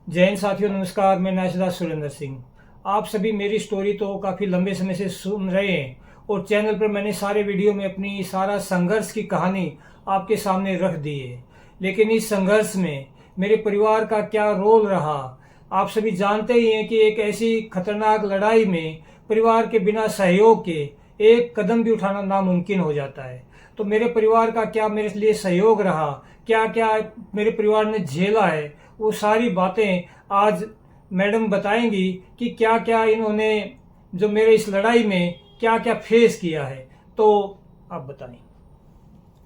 जय हिंद साथियों, नमस्कार। मैं नाशदास सुरेंद्र सिंह। आप सभी मेरी स्टोरी तो काफ़ी लंबे समय से सुन रहे हैं और चैनल पर मैंने सारे वीडियो में अपनी सारा संघर्ष की कहानी आपके सामने रख दी है। लेकिन इस संघर्ष में मेरे परिवार का क्या रोल रहा, आप सभी जानते ही हैं कि एक ऐसी खतरनाक लड़ाई में परिवार के बिना सहयोग के एक कदम भी उठाना नामुमकिन हो जाता है। तो मेरे परिवार का क्या मेरे लिए सहयोग रहा, क्या क्या मेरे परिवार ने झेला है, वो सारी बातें आज मैडम बताएंगी कि क्या क्या इन्होंने जो मेरे इस लड़ाई में क्या क्या फेस किया है। तो आप बताएं।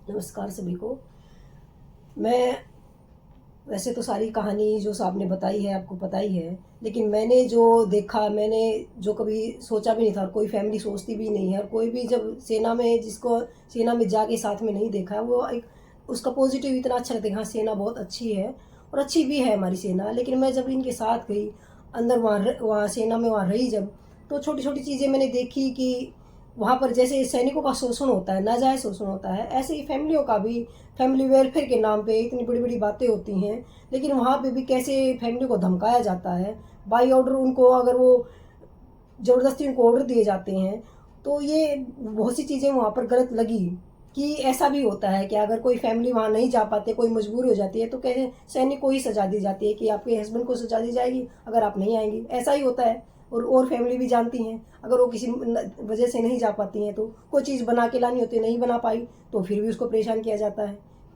नमस्कार सभी को। मैं वैसे तो सारी कहानी जो साहब ने बताई है आपको पता ही है, लेकिन मैंने जो देखा, मैंने जो कभी सोचा भी नहीं था और कोई फैमिली सोचती भी नहीं है, और कोई भी जब सेना में, जिसको सेना में जाके साथ में नहीं देखा, वो एक उसका पॉजिटिव इतना अच्छा लगता है। हाँ, सेना बहुत अच्छी है और अच्छी भी है हमारी सेना, लेकिन मैं जब इनके साथ गई अंदर, वहाँ सेना में वहाँ रही जब, तो छोटी छोटी चीज़ें मैंने देखी कि वहाँ पर जैसे सैनिकों का शोषण होता है, नाजायज़ शोषण होता है, ऐसे ही फैमिलियों का भी, फैमिली वेलफेयर के नाम पे इतनी बड़ी बड़ी बातें होती हैं, लेकिन वहाँ पे भी कैसे फैमिली को धमकाया जाता है बाई ऑर्डर। उनको अगर वो ज़बरदस्ती उनको ऑर्डर दिए जाते हैं, तो ये बहुत सी चीज़ें वहाँ पर गलत लगी कि ऐसा भी होता है कि अगर कोई फैमिली वहाँ नहीं जा पाते, कोई मजबूरी हो जाती है, तो कहे सैनिक को ही सजा दी जाती है कि आपके हस्बैंड को सजा दी जाएगी अगर आप नहीं आएंगी। ऐसा ही होता है। और फैमिली भी जानती हैं, अगर वो किसी वजह से नहीं जा पाती हैं, तो कोई चीज़ बना के लानी होती है, नहीं बना पाई तो फिर भी उसको परेशान किया जाता है,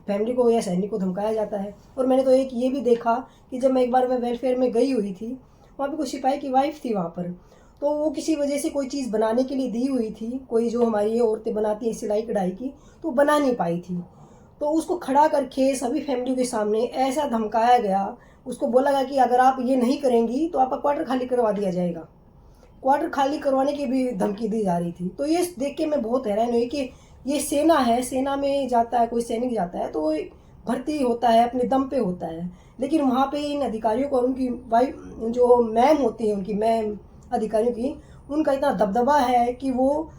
फैमिली को या सैनिक को धमकाया जाता है। और मैंने तो एक ये भी देखा कि जब मैं एक बार मैं वेलफेयर में गई हुई थी, वहाँ पे कोई सिपाही की वाइफ थी वहाँ पर, तो वो किसी वजह से कोई चीज़ बनाने के लिए दी हुई थी, कोई जो हमारी औरतें बनाती हैं सिलाई कढ़ाई की, तो बना नहीं पाई थी। तो उसको खड़ा करके सभी फैमिली के सामने ऐसा धमकाया गया, उसको बोला गया कि अगर आप ये नहीं करेंगी तो आपका क्वार्टर खाली करवा दिया जाएगा। क्वार्टर खाली करवाने की भी धमकी दी जा रही थी। तो ये देख के मैं बहुत हैरान हुई कि ये सेना है, सेना में जाता है कोई सैनिक, जाता है तो वो भर्ती होता है, अपने दम पे होता है, लेकिन वहाँ पे इन अधिकारियों को और उनकी वाइफ, जो मैम होती हैं, उनकी मैम अधिकारियों की, उनका इतना दबदबा है कि वो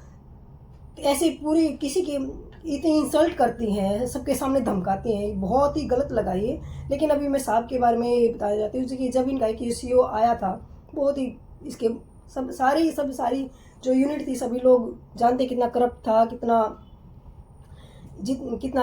ऐसे पूरी किसी की इतनी इंसल्ट करती हैं, सबके सामने धमकाती हैं। बहुत ही गलत लगा ये। लेकिन अभी मैं साहब के बारे में ये बताया जाती हूँ कि जब इनका एक सीईओ आया था, बहुत ही इसके सब सारी जो यूनिट थी, सभी लोग जानते कितना करप्ट था, कितना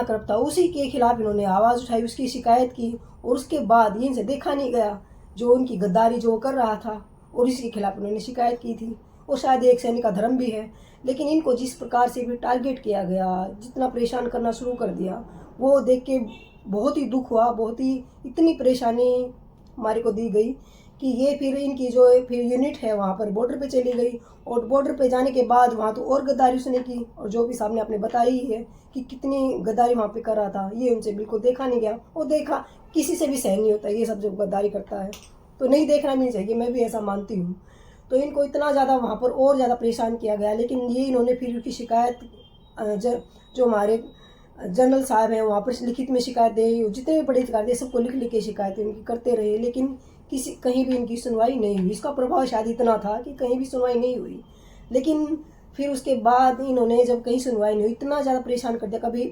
करप्ट था। उसी के खिलाफ इन्होंने आवाज़ उठाई, उसकी शिकायत की, और उसके बाद ये इनसे देखा नहीं गया जो उनकी गद्दारी जो कर रहा था, और इसके खिलाफ उन्होंने शिकायत की थी। और शायद एक सैनिक का धर्म भी है, लेकिन इनको जिस प्रकार से भी टारगेट किया गया, जितना परेशान करना शुरू कर दिया, वो देख के बहुत ही दुख हुआ। बहुत ही इतनी परेशानी हमारे को दी गई कि ये फिर इनकी जो फिर यूनिट है वहाँ पर बॉर्डर पे चली गई, और बॉर्डर पे जाने के बाद वहाँ तो और गद्दारी उसने की, और जो भी सामने आपने बताई है कि कितनी गद्दारी वहाँ पे कर रहा था, ये उनसे बिल्कुल देखा नहीं गया। और देखा किसी से भी सहन नहीं होता ये सब जब गद्दारी करता है, तो नहीं देखना भी नहीं चाहिए, मैं भी ऐसा मानती हूँ। तो इनको इतना ज़्यादा वहाँ पर और ज़्यादा परेशान किया गया, लेकिन ये इन्होंने फिर उनकी शिकायत जो हमारे जनरल साहब हैं वहाँ पर लिखित में शिकायत दी, जितने भी बड़े अधिकारी थे सबको लिख लिख के शिकायतें उनकी करते रहे, लेकिन किसी कहीं भी इनकी सुनवाई नहीं हुई। इसका प्रभाव शायद इतना था कि कहीं भी सुनवाई नहीं हुई। लेकिन फिर उसके बाद इन्होंने जब कहीं सुनवाई नहीं हुई, इतना ज़्यादा परेशान कर दिया, कभी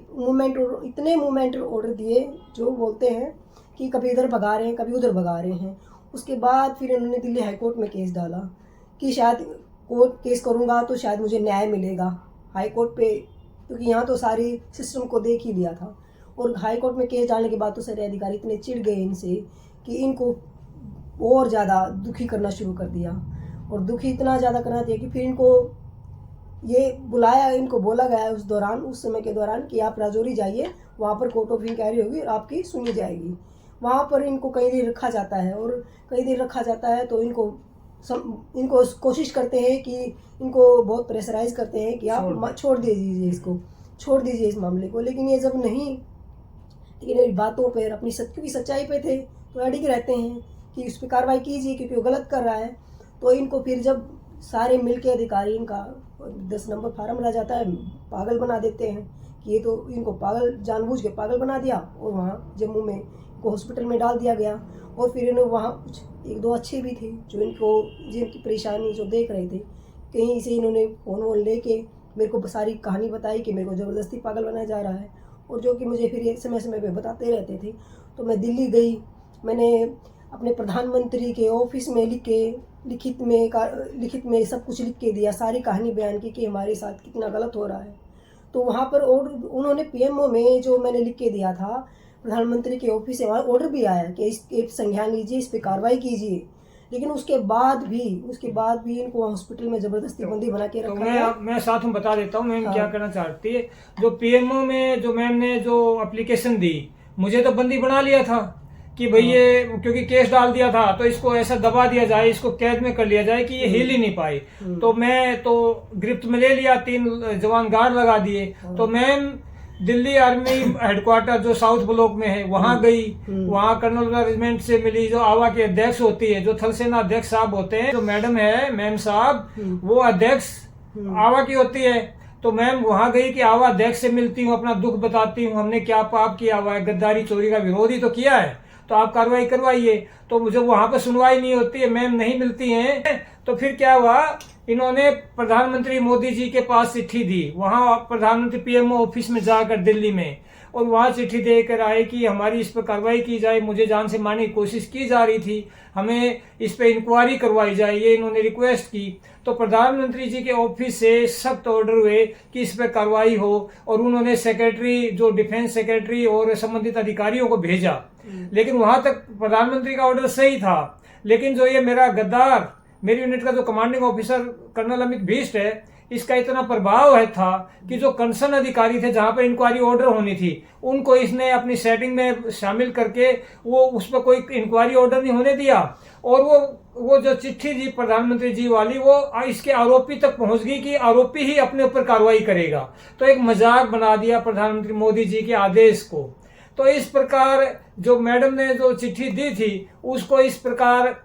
इतने मूवमेंट ऑर्डर दिए जो बोलते हैं कि कभी इधर भगा रहे हैं, कभी उधर भगा रहे हैं। उसके बाद फिर इन्होंने दिल्ली हाई कोर्ट में केस डाला कि शायद कोर्ट केस करूँगा तो शायद मुझे न्याय मिलेगा हाई कोर्ट पे, क्योंकि यहाँ तो सारी सिस्टम को देख ही लिया था। और हाई कोर्ट में केस डालने के बाद तो सारे अधिकारी इतने चिढ़ गए इनसे कि इनको और ज़्यादा दुखी करना शुरू कर दिया, और दुखी इतना ज़्यादा करना दिया कि फिर इनको ये बुलाया, इनको बोला गया है उस समय के दौरान कि आप राजौरी जाइए, वहाँ पर कोर्ट ऑफ इंक्वायरी होगी और आपकी सुनी जाएगी। वहाँ पर इनको कई देर रखा जाता है, और कई देर रखा जाता है तो इनको कोशिश करते हैं कि इनको बहुत प्रेशराइज करते हैं कि आप छोड़ दीजिए इसको, छोड़ दीजिए इस मामले को। लेकिन ये जब नहीं, लेकिन बातों पर अपनी क्योंकि सच्चाई पे थे तो अड़िग रहते हैं कि उस पर कार्रवाई कीजिए क्योंकि वो गलत कर रहा है। तो इनको फिर जब सारे मिल के अधिकारी इनका 10 नंबर फार्म रह जाता है, पागल बना देते हैं कि ये तो इनको पागल, जानबूझ के पागल बना दिया, और वहाँ जम्मू में इनको हॉस्पिटल में डाल दिया गया। और फिर इन्होंने वहाँ कुछ एक दो अच्छे भी थे जो जिनकी परेशानी जो देख रहे थे, कहीं से इन्होंने फ़ोन वोन लेके मेरे को सारी कहानी बताई कि मेरे को ज़बरदस्ती पागल बनाया जा रहा है, और जो कि मुझे फिर ये समय समय पे बताते रहते थे। तो मैं दिल्ली गई, मैंने अपने प्रधानमंत्री के ऑफिस में लिखित में सब कुछ लिख के दिया, सारी कहानी बयान की कि हमारे साथ कितना गलत हो रहा है। तो वहाँ पर उन्होंने पीएमओ में जो मैंने लिख के दिया था, प्रधानमंत्री के ऑफिस से वहाँ ऑर्डर भी आया कि इसके संज्ञान लीजिए, इस पर कार्रवाई कीजिए। लेकिन उसके बाद भी इनको हॉस्पिटल में जबरदस्ती बंदी बना के तो रखा है। मैं साथ में बता देता हूँ मैम हाँ। क्या करना चाहती है। जो पीएमओ में जो मैम ने जो एप्लीकेशन दी, मुझे तो बंदी बना लिया था कि भाई ये क्योंकि केस डाल दिया था तो इसको ऐसा दबा दिया जाए, इसको कैद में कर लिया जाए कि ये हिल ही नहीं पाए। तो मैं तो गिरफ्त में ले लिया, 3 जवान गार्ड लगा दिए। तो मैम दिल्ली आर्मी हेडक्वार्टर जो साउथ ब्लॉक में है वहां गई, वहां कर्नल रेजिमेंट से मिली, जो आवा के अध्यक्ष होती है, जो थल सेना अध्यक्ष साहब होते हैं, जो मैडम है मैम साहब वो अध्यक्ष आवा की होती है। तो मैम वहां गई कि आवा अध्यक्ष से मिलती हूँ, अपना दुख बताती हूँ, हमने क्या पाप किया हुआ है, गद्दारी चोरी का विरोध ही तो किया है, तो आप कार्रवाई करवाइए। तो मुझे वहां पर सुनवाई नहीं होती है, मैम नहीं मिलती हैं। तो फिर क्या हुआ, इन्होंने प्रधानमंत्री मोदी जी के पास चिट्ठी दी, वहां प्रधानमंत्री पीएमओ ऑफिस में जाकर दिल्ली में, और वहां चिट्ठी देकर आए कि हमारी इस पर कार्रवाई की जाए, मुझे जान से मारने की कोशिश की जा रही थी, हमें इस पर इंक्वायरी करवाई जाए, ये इन्होंने रिक्वेस्ट की। तो प्रधानमंत्री जी के ऑफिस से सख्त ऑर्डर हुए कि इस पर कार्रवाई हो, और उन्होंने सेक्रेटरी, जो डिफेंस सेक्रेटरी और संबंधित अधिकारियों को भेजा। लेकिन वहां तक प्रधानमंत्री का ऑर्डर सही था, लेकिन जो ये मेरा गद्दार, मेरी यूनिट का जो कमांडिंग ऑफिसर कर्नल अमित भीष्ट है, इसका इतना प्रभाव है था कि जो कंसर्न अधिकारी थे जहां पर इंक्वायरी ऑर्डर होनी थी, उनको इसने अपनी सेटिंग में शामिल करके वो उस पर कोई इंक्वायरी ऑर्डर नहीं होने दिया। और वो जो चिट्ठी दी प्रधानमंत्री जी वाली, वो इसके आरोपी तक पहुंच गई कि आरोपी ही अपने ऊपर कार्रवाई करेगा। तो एक मजाक बना दिया प्रधानमंत्री मोदी जी के आदेश को। तो इस प्रकार जो मैडम ने जो चिट्ठी दी थी उसको इस प्रकार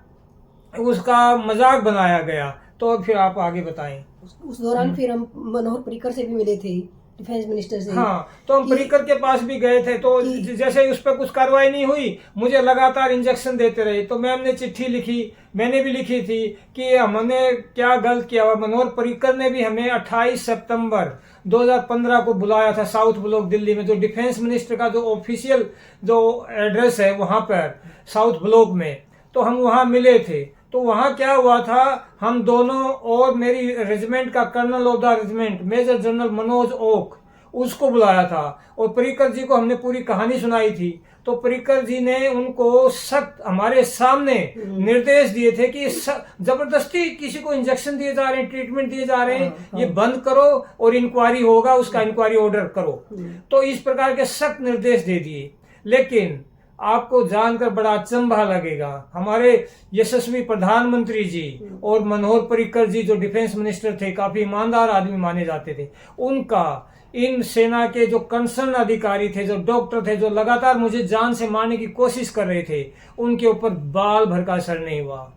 उसका मजाक बनाया गया। तो फिर आप आगे बताएं। उस दौरान फिर हम मनोहर पर्रिकर से भी मिले थे, डिफेंस मिनिस्टर से। हाँ, तो हम पर्रिकर के पास भी गए थे। तो जैसे उस पर कुछ कार्रवाई नहीं हुई, मुझे लगातार इंजेक्शन देते रहे। तो मैम ने चिट्ठी लिखी, मैंने भी लिखी थी कि हमने क्या गलत किया हुआ। मनोहर पर्रिकर ने भी हमें 28 सितंबर 2015 को बुलाया था साउथ ब्लॉक दिल्ली में, जो डिफेंस मिनिस्टर का जो ऑफिशियल जो एड्रेस है वहां पर साउथ ब्लॉक में। तो हम वहां मिले थे। तो वहां क्या हुआ था, हम दोनों और मेरी रेजिमेंट का colonel of the regiment major general Manoj Oak, उसको बुलाया था, और पर्रिकर जी को हमने पूरी कहानी सुनाई थी। तो पर्रिकर जी ने उनको सख्त हमारे सामने निर्देश दिए थे कि जबरदस्ती किसी को इंजेक्शन दिए जा रहे हैं, ट्रीटमेंट दिए जा रहे हैं, ये बंद करो और इंक्वायरी होगा, उसका इंक्वायरी ऑर्डर करो। तो इस प्रकार के सख्त निर्देश दे दिए। लेकिन आपको जानकर बड़ा अचंभा लगेगा, हमारे यशस्वी प्रधानमंत्री जी और मनोहर पर्रिकर जी जो डिफेंस मिनिस्टर थे, काफी ईमानदार आदमी माने जाते थे, उनका इन सेना के जो कंसर्न अधिकारी थे, जो डॉक्टर थे, जो लगातार मुझे जान से मारने की कोशिश कर रहे थे, उनके ऊपर बाल भर का असर नहीं हुआ।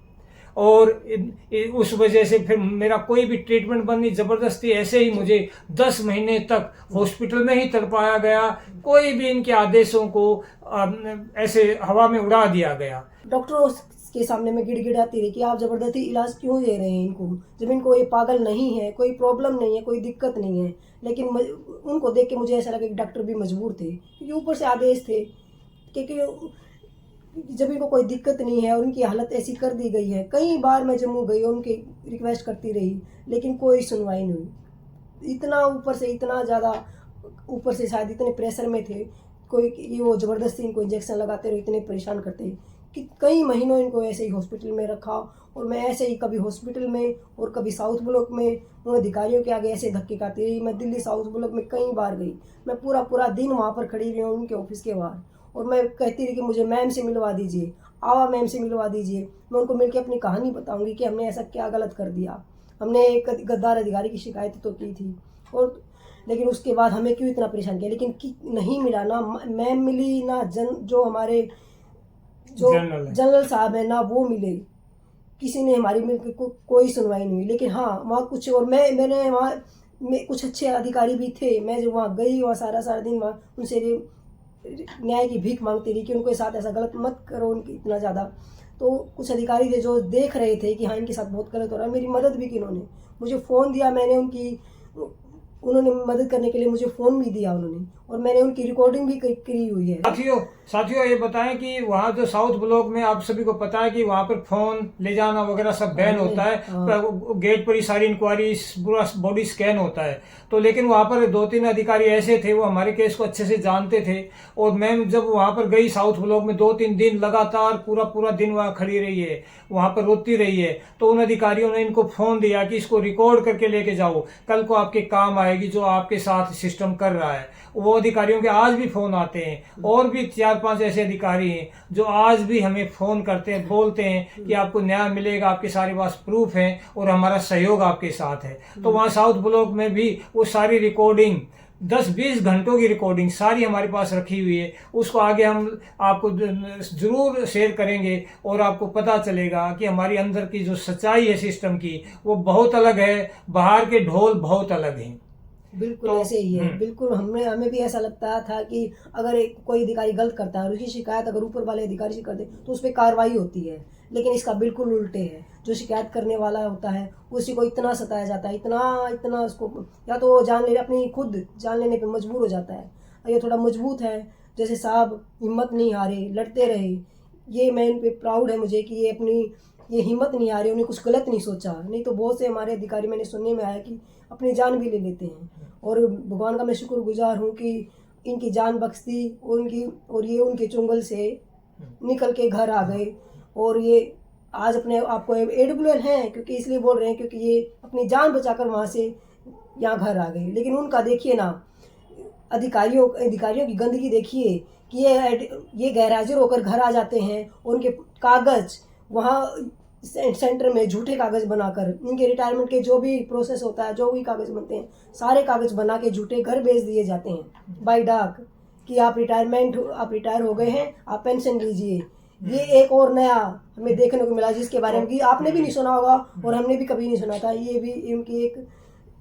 और उस वजह से फिर मेरा कोई भी ट्रीटमेंट बंद नहीं, जबरदस्ती ऐसे ही मुझे 10 महीने तक हॉस्पिटल में ही तड़पाया गया। कोई भी इनके आदेशों को ऐसे हवा में उड़ा दिया गया। डॉक्टरों के सामने में गिड़गिड़ाती रही कि आप जबरदस्ती इलाज क्यों दे रहे हैं इनको, जब इनको ये पागल नहीं है, कोई प्रॉब्लम नहीं है, कोई दिक्कत नहीं है। लेकिन उनको देख के मुझे ऐसा लगा कि डॉक्टर भी मजबूर थे, क्योंकि ऊपर से आदेश थे, क्योंकि जब इनको कोई दिक्कत नहीं है और उनकी हालत ऐसी कर दी गई है। कई बार मैं जम्मू गई और उनकी रिक्वेस्ट करती रही, लेकिन कोई सुनवाई नहीं हुई। इतना ऊपर से, इतना ज़्यादा ऊपर से शायद इतने प्रेशर में थे कोई कि वो ज़बरदस्ती इनको इंजेक्शन लगाते रहे, इतने परेशान करते कि कई महीनों इनको ऐसे ही हॉस्पिटल में रखा। और मैं ऐसे ही कभी हॉस्पिटल में और कभी साउथ ब्लॉक में उन अधिकारियों के आगे ऐसे धक्के खाती रही। मैं दिल्ली साउथ ब्लॉक में कई बार गई, मैं पूरा दिन वहाँ पर खड़ी रही हूँ उनके ऑफिस के बाहर, और मैं कहती रही कि मुझे मैम से मिलवा दीजिए, आवा मैम से मिलवा दीजिए। मैं उनको मिलकर अपनी कहानी बताऊंगी कि हमने ऐसा क्या गलत कर दिया। हमने एक गद्दार अधिकारी की शिकायत तो की थी, और लेकिन उसके बाद हमें क्यों इतना परेशान किया। लेकिन नहीं मिला, ना मैम मिली, ना जो हमारे जो जनरल साहब है ना वो मिले, किसी ने हमारी मिलकर कोई सुनवाई नहीं हुई। लेकिन हाँ, वहाँ कुछ और मैंने वहाँ में कुछ अच्छे अधिकारी भी थे। मैं जब वहाँ गई, वहाँ सारा दिन वहाँ उनसे न्याय की भीख मांगती रही कि उनके साथ ऐसा गलत मत करो, उनकी इतना ज़्यादा। तो कुछ अधिकारी थे जो देख रहे थे कि हाँ इनके साथ बहुत गलत हो रहा है, मेरी मदद भी की। उन्होंने मुझे फ़ोन दिया, मैंने उनकी उन्होंने मदद करने के लिए मुझे फ़ोन भी दिया उन्होंने, और मैंने उनकी रिकॉर्डिंग भी करी हुई है। साथियों ये बताएं कि वहाँ जो साउथ ब्लॉक में आप सभी को पता है कि वहाँ पर फोन ले जाना वगैरह सब बैन होता है। गेट पर ही सारी इंक्वायरी, पूरा बॉडी स्कैन होता है। तो लेकिन वहाँ पर 2-3 अधिकारी ऐसे थे, वो हमारे केस को अच्छे से जानते थे। और मैम जब वहाँ पर गई साउथ ब्लॉक में 2-3 दिन लगातार पूरा दिन वहाँ खड़ी रही है, वहाँ पर रोती रही है। तो उन अधिकारियों ने इनको फोन दिया कि इसको रिकॉर्ड करके लेके जाओ, कल को आपके काम आएगी जो आपके साथ सिस्टम कर रहा है। वो अधिकारियों के आज भी फोन आते हैं, और भी 4-5 ऐसे अधिकारी हैं जो आज भी हमें फोन करते हैं, बोलते हैं कि आपको न्याय मिलेगा, आपके सारे पास प्रूफ हैं और हमारा सहयोग आपके साथ है। तो वहाँ साउथ ब्लॉक में भी वो सारी रिकॉर्डिंग 10-20 घंटों की रिकॉर्डिंग सारी हमारे पास रखी हुई है। उसको आगे हम आपको जरूर शेयर करेंगे और आपको पता चलेगा कि हमारी अंदर की जो सच्चाई है सिस्टम की, वो बहुत अलग है, बाहर के ढोल बहुत अलग हैं। बिल्कुल तो, ऐसे ही है। बिल्कुल हमें भी ऐसा लगता था कि अगर कोई अधिकारी गलत करता है और उसकी शिकायत अगर ऊपर वाले अधिकारी से कर दे तो उस पर कार्रवाई होती है, लेकिन इसका बिल्कुल उल्टे है। जो शिकायत करने वाला होता है उसी को इतना सताया जाता है, इतना उसको, या तो अपनी खुद जान लेने पे मजबूर हो जाता है। ये थोड़ा मजबूत है, जैसे साहब हिम्मत नहीं हारे, लड़ते रहे। ये मैं इन पे प्राउड है मुझे कि ये हिम्मत नहीं हारे, उन्हें कुछ गलत नहीं सोचा। नहीं तो बहुत से हमारे अधिकारी मैंने सुनने में आया कि अपनी जान भी ले लेते हैं। और भगवान का मैं शुक्रगुजार हूँ कि इनकी जान बख्श दी और ये उनके चुंगल से निकल के घर आ गए। और ये आज अपने आपको AWL हैं क्योंकि इसलिए बोल रहे हैं क्योंकि ये अपनी जान बचाकर वहाँ से यहाँ घर आ गए। लेकिन उनका देखिए ना, अधिकारियों की गंदगी देखिए कि ये गैरहाजिर होकर घर आ जाते हैं और उनके कागज वहाँ सेंटर में झूठे कागज बनाकर, इनके रिटायरमेंट के जो भी प्रोसेस होता है, जो भी कागज बनते हैं, सारे कागज बना के झूठे घर भेज दिए जाते हैं बाय डाक कि आप रिटायर हो गए हैं, आप पेंशन लीजिए। ये एक और नया हमें देखने को मिला जिसके बारे में कि आपने भी नहीं सुना होगा और हमने भी कभी नहीं सुना था। ये भी इनकी एक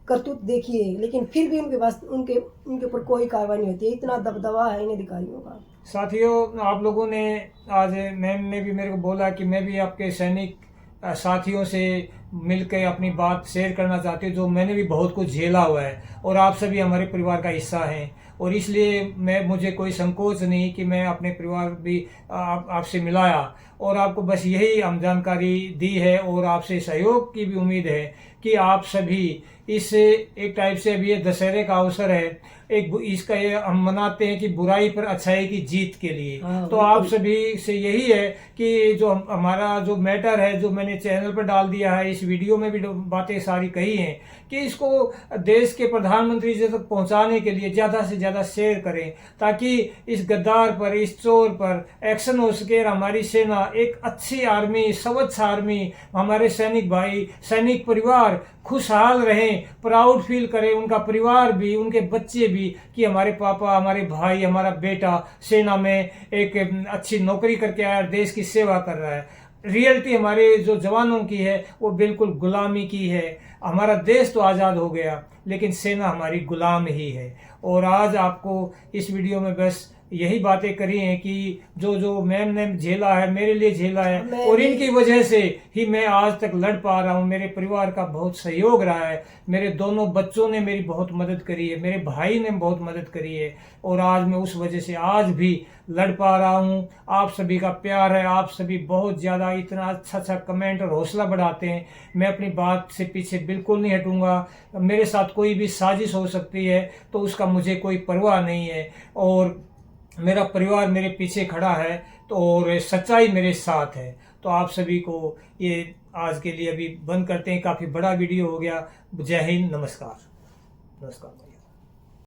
करतूत देखिए, लेकिन फिर भी उनके पास उनके ऊपर कोई कार्रवाई नहीं होती है। इतना दबदबा है इन अधिकारियों का। साथियों, आप लोगों ने आज मैम ने भी मेरे को बोला कि मैं भी आपके सैनिक साथियों से मिलकर अपनी बात शेयर करना चाहती हूँ, जो मैंने भी बहुत कुछ झेला हुआ है और आप सभी हमारे परिवार का हिस्सा हैं। और इसलिए मुझे कोई संकोच नहीं कि मैं अपने परिवार भी आपसे मिलाया और आपको बस यही हम जानकारी दी है और आपसे सहयोग की भी उम्मीद है कि आप सभी इस एक टाइप से अभी ये दशहरे का अवसर है, इसका ये हम मनाते हैं कि बुराई पर अच्छाई की जीत के लिए। तो आप सभी से यही है कि जो हमारा जो मैटर है, जो मैंने चैनल पर डाल दिया है, इस वीडियो में भी बातें सारी कही हैं कि इसको देश के प्रधानमंत्री जी तक पहुंचाने के लिए ज़्यादा से ज़्यादा शेयर करें, ताकि इस गद्दार पर, इस चोर पर एक्शन हो सके। हमारी सेना एक अच्छी आर्मी, स्वच्छ आर्मी, हमारे सैनिक भाई, सैनिक परिवार खुशहाल रहें, प्राउड फील करें, उनका परिवार भी, उनके बच्चे भी, कि हमारे पापा, हमारे भाई, हमारा बेटा सेना में एक अच्छी नौकरी करके आया, देश की सेवा कर रहा है। रियलिटी हमारे जो जवानों की है वो बिल्कुल गुलामी की है। हमारा देश तो आज़ाद हो गया लेकिन सेना हमारी गुलाम ही है। और आज आपको इस वीडियो में बस यही बातें करी हैं कि जो मैम ने झेला है, मेरे लिए झेला है, और इनकी वजह से ही मैं आज तक लड़ पा रहा हूँ। मेरे परिवार का बहुत सहयोग रहा है, मेरे दोनों बच्चों ने मेरी बहुत मदद करी है, मेरे भाई ने बहुत मदद करी है, और आज मैं उस वजह से आज भी लड़ पा रहा हूँ। आप सभी का प्यार है, आप सभी बहुत ज़्यादा इतना अच्छा कमेंट और हौसला बढ़ाते हैं। मैं अपनी बात से पीछे बिल्कुल नहीं हटूंगा। मेरे साथ कोई भी साजिश हो सकती है तो उसका मुझे कोई परवाह नहीं है, और मेरा परिवार मेरे पीछे खड़ा है तो और सच्चाई मेरे साथ है। तो आप सभी को ये आज के लिए अभी बंद करते हैं, काफ़ी बड़ा वीडियो हो गया। जय हिंद, नमस्कार।